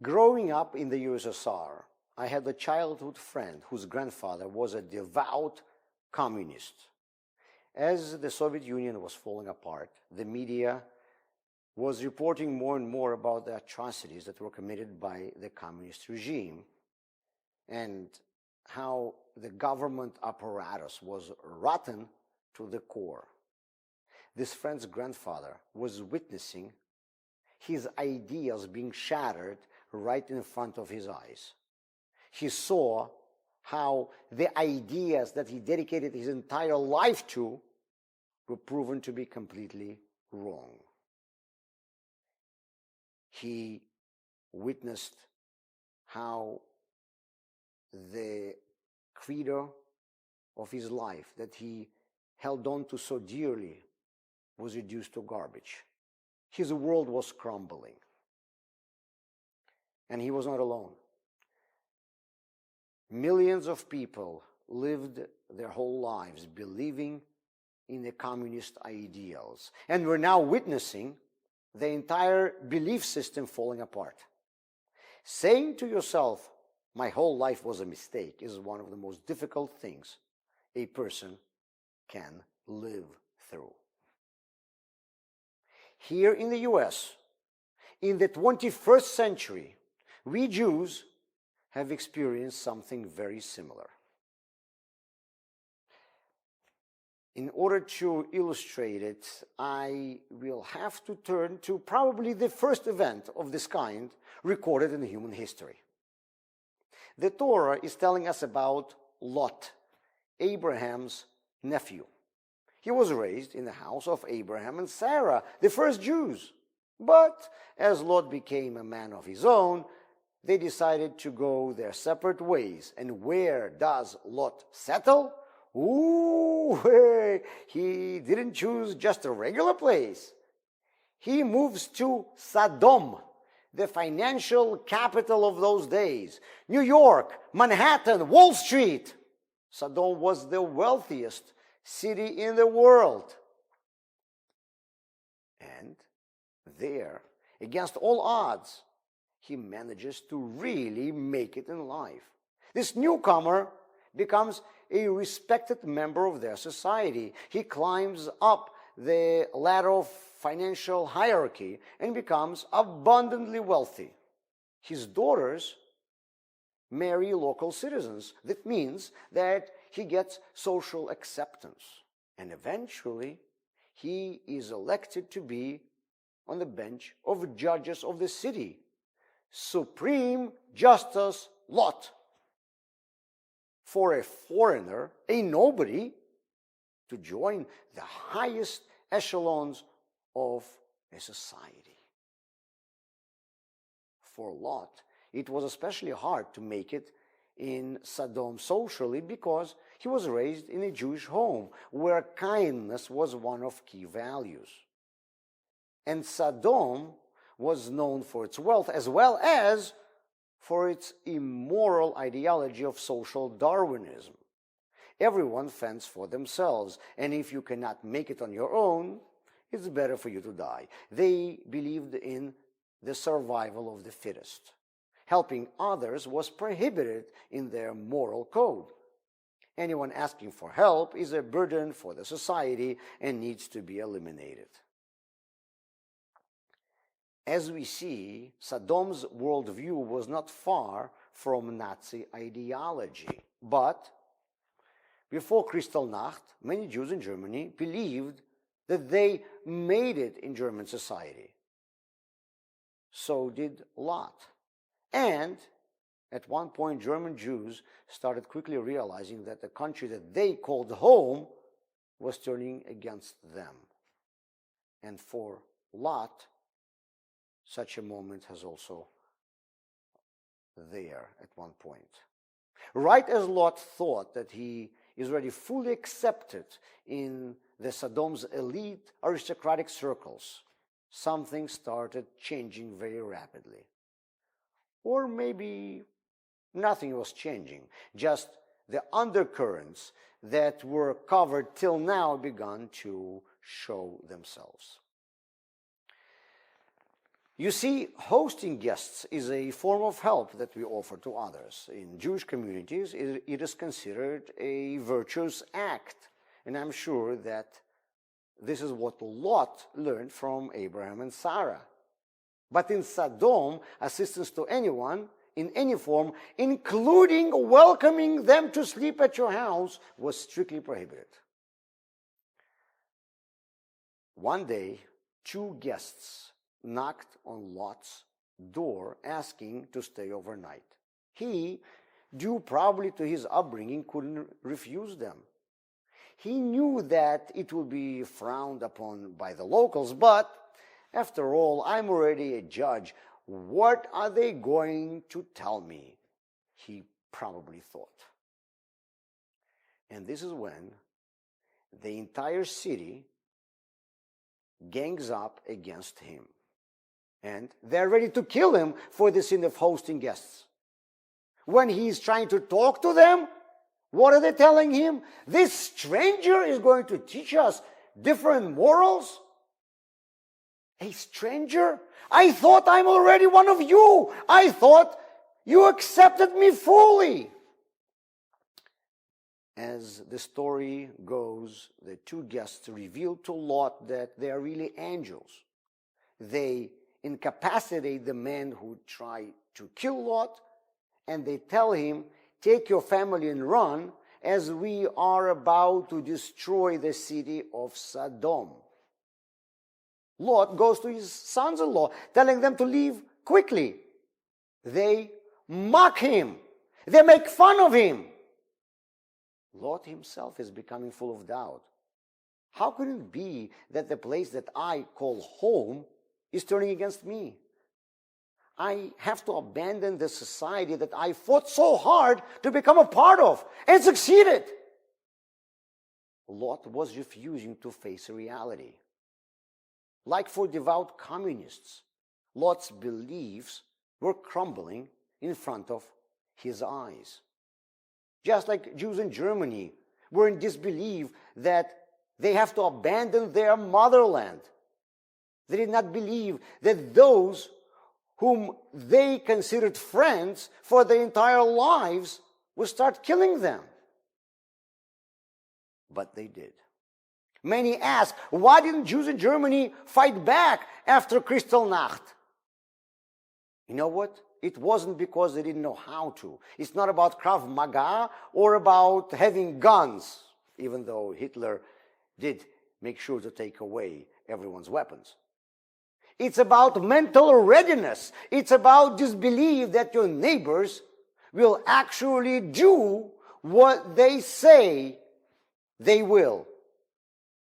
Growing up in the USSR, I had a childhood friend whose grandfather was a devout communist. As the Soviet Union was falling apart, the media was reporting more and more about the atrocities that were committed by the communist regime and how the government apparatus was rotten to the core. This friend's grandfather was witnessing his ideas being shattered right in front of his eyes. He saw how the ideas that he dedicated his entire life to were proven to be completely wrong. He witnessed how the credo of his life that he held on to so dearly was reduced to garbage. His world was crumbling. And he was not alone. Millions of people lived their whole lives believing in the communist ideals. And we're now witnessing the entire belief system falling apart. Saying to yourself, my whole life was a mistake, is one of the most difficult things a person can live through. Here in the US, in the 21st century, we Jews have experienced something very similar. In order to illustrate it, I will have to turn to probably the first event of this kind recorded in human history. The Torah is telling us about Lot, Abraham's nephew. He was raised in the house of Abraham and Sarah, the first Jews. But as Lot became a man of his own, they decided to go their separate ways. And where does Lot settle? He didn't choose just a regular place. He moves to Saddam, the financial capital of those days. New York, Manhattan, Wall Street. Saddam was the wealthiest city in the world. And there, against all odds, he manages to really make it in life. This newcomer becomes a respected member of their society. He climbs up the ladder of financial hierarchy and becomes abundantly wealthy. His daughters marry local citizens. That means that he gets social acceptance. And eventually, he is elected to be on the bench of judges of the city. Supreme Justice Lot. For a foreigner, a nobody, to join the highest echelons of a society. For Lot, it was especially hard to make it in Saddam socially because he was raised in a Jewish home where kindness was one of key values. And Saddam was known for its wealth as well as for its immoral ideology of social Darwinism. Everyone fends for themselves, and if you cannot make it on your own, it's better for you to die. They believed in the survival of the fittest. Helping others was prohibited in their moral code. Anyone asking for help is a burden for the society and needs to be eliminated. As we see, Saddam's worldview was not far from Nazi ideology. But before Kristallnacht, many Jews in Germany believed that they made it in German society. So did Lot. And at one point, German Jews started quickly realizing that the country that they called home was turning against them. And for Lot, such a moment has also there at one point. Right as Lot thought that he is already fully accepted in the Saddam's elite aristocratic circles, something started changing very rapidly. Or maybe nothing was changing, just the undercurrents that were covered till now began to show themselves. You see, hosting guests is a form of help that we offer to others. In Jewish communities, it is considered a virtuous act. And I'm sure that this is what Lot learned from Abraham and Sarah. But in Saddam, assistance to anyone in any form, including welcoming them to sleep at your house, was strictly prohibited. One day, 2 guests knocked on Lot's door asking to stay overnight. He, due probably to his upbringing, couldn't refuse them. He knew that it would be frowned upon by the locals, but after all, I'm already a judge. What are they going to tell me? He probably thought. And this is when the entire city gangs up against him. And they're ready to kill him for the sin of hosting guests. When he's trying to talk to them, what are they telling him? This stranger is going to teach us different morals? A stranger? I thought I'm already one of you. I thought you accepted me fully. As the story goes, the 2 guests reveal to Lot that they are really angels. They incapacitate the man who tried to kill Lot, and they tell him, take your family and run, as we are about to destroy the city of Saddam. Lot goes to his sons-in-law, telling them to leave quickly. They mock him. They make fun of him. Lot himself is becoming full of doubt. How could it be that the place that I call home is turning against me? I have to abandon the society that I fought so hard to become a part of and succeeded. Lot was refusing to face reality. Like for devout communists, Lot's beliefs were crumbling in front of his eyes. Just like Jews in Germany were in disbelief that they have to abandon their motherland. They did not believe that those whom they considered friends for their entire lives would start killing them. But they did. Many ask, why didn't Jews in Germany fight back after Kristallnacht? You know what? It wasn't because they didn't know how to. It's not about Krav Maga or about having guns, even though Hitler did make sure to take away everyone's weapons. It's about mental readiness. It's about disbelief that your neighbors will actually do what they say they will.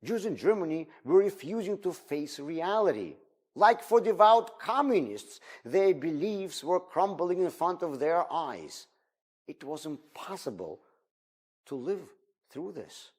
Jews in Germany were refusing to face reality. Like for devout communists, their beliefs were crumbling in front of their eyes. It was impossible to live through this.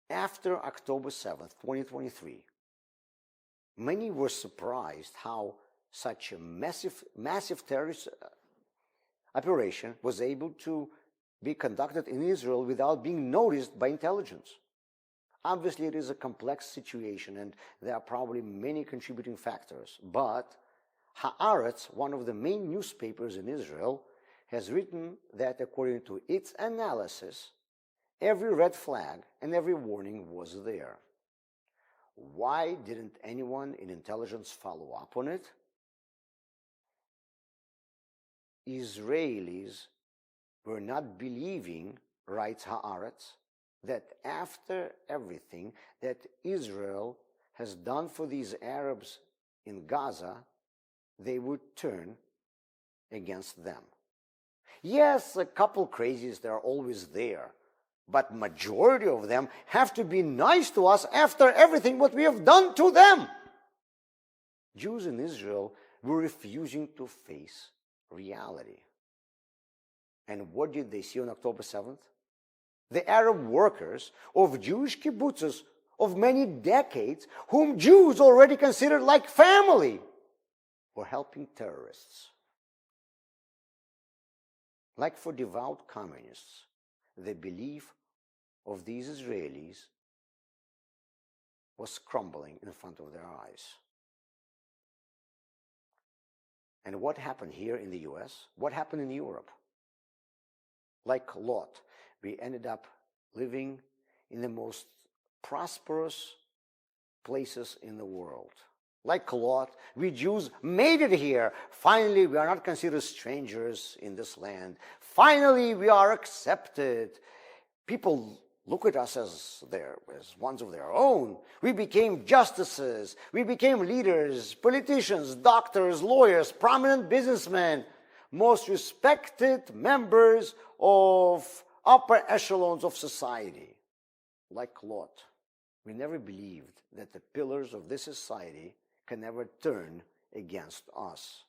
After October 7th, 2023, many were surprised how such a massive terrorist operation was able to be conducted in Israel without being noticed by intelligence. Obviously, it is a complex situation, and there are probably many contributing factors. But Haaretz, one of the main newspapers in Israel, has written that according to its analysis, every red flag and every warning was there. Why didn't anyone in intelligence follow up on it? Israelis were not believing, writes Haaretz, that after everything that Israel has done for these Arabs in Gaza, they would turn against them. Yes, a couple crazies, they're always there, but majority of them have to be nice to us after everything what we have done to them. Jews in Israel were refusing to face reality. And what did they see on October 7th? The Arab workers of Jewish kibbutzes of many decades, whom Jews already considered like family, were helping terrorists. Like for devout communists, the belief of these Israelis was crumbling in front of their eyes. And what happened here in the US? What happened in Europe? Like Lot, we ended up living in the most prosperous places in the world. Like Lot, we Jews made it here. Finally, we are not considered strangers in this land. Finally, we are accepted. People look at us as ones of their own. We became justices. We became leaders, politicians, doctors, lawyers, prominent businessmen, most respected members of upper echelons of society. Like Lot, we never believed that the pillars of this society can never turn against us.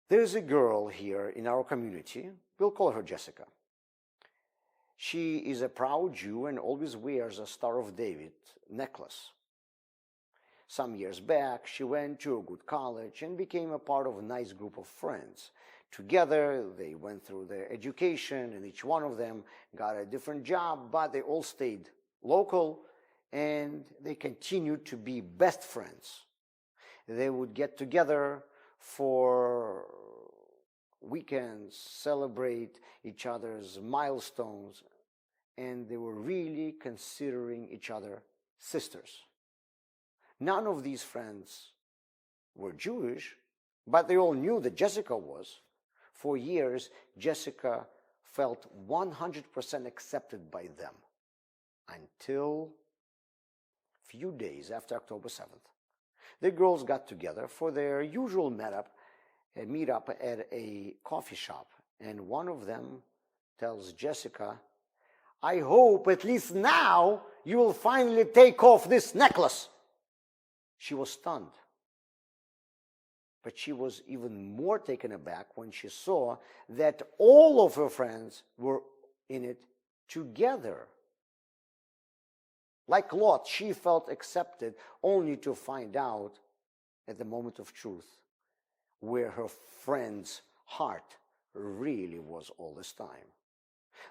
There's a girl here in our community. We'll call her Jessica. She is a proud Jew and always wears a Star of David necklace. Some years back, she went to a good college and became a part of a nice group of friends. Together, they went through their education, and each one of them got a different job, but they all stayed local, and they continued to be best friends. They would get together for weekends, celebrate each other's milestones, and they were really considering each other sisters. None of these friends were Jewish, but they all knew that Jessica was. For years, Jessica felt 100% accepted by them until a few days after October 7th. The girls got together for their usual meetup at a coffee shop, and one of them tells Jessica, "I hope at least now you will finally take off this necklace." She was stunned. But she was even more taken aback when she saw that all of her friends were in it together. Like Lot, she felt accepted only to find out at the moment of truth where her friend's heart really was all this time.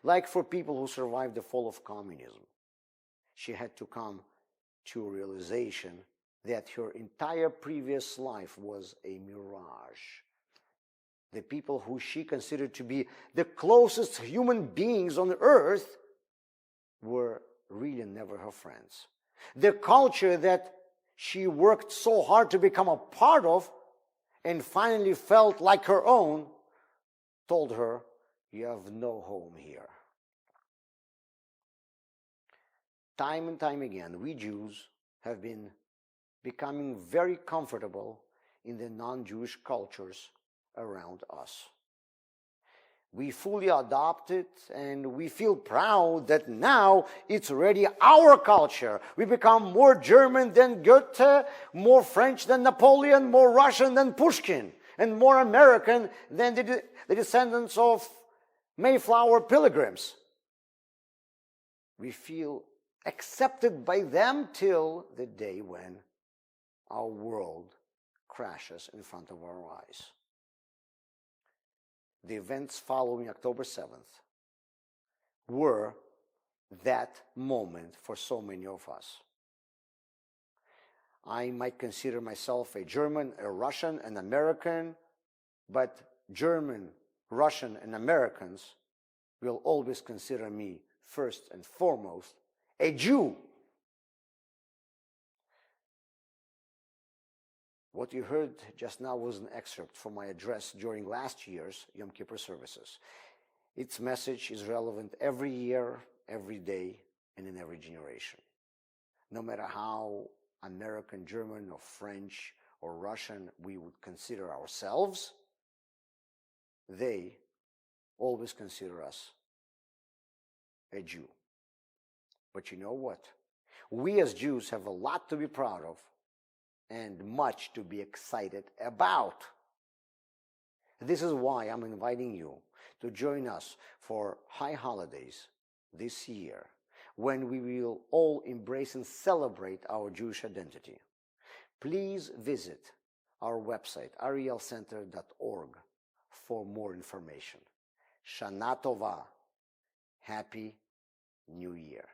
Like for people who survived the fall of communism, she had to come to a realization that her entire previous life was a mirage. The people who she considered to be the closest human beings on earth were really never her friends. The culture that she worked so hard to become a part of and finally felt like her own told her, "You have no home here." Time and time again, we Jews have been becoming very comfortable in the non-Jewish cultures around us. We fully adopt it, and we feel proud that now it's already our culture. We become more German than Goethe, more French than Napoleon, more Russian than Pushkin, and more American than the descendants of Mayflower pilgrims. We feel accepted by them till the day when our world crashes in front of our eyes. The events following October 7th were that moment for so many of us. I might consider myself a German, a Russian, an American, but German, Russian, and Americans will always consider me first and foremost a Jew. What you heard just now was an excerpt from my address during last year's Yom Kippur services. Its message is relevant every year, every day, and in every generation. No matter how American, German, or French, or Russian we would consider ourselves, they always consider us a Jew. But you know what? We as Jews have a lot to be proud of and much to be excited about. This is why I'm inviting you to join us for High Holidays this year, when we will all embrace and celebrate our Jewish identity. Please visit our website, arielcenter.org, for more information. Shana Tova. Happy New Year.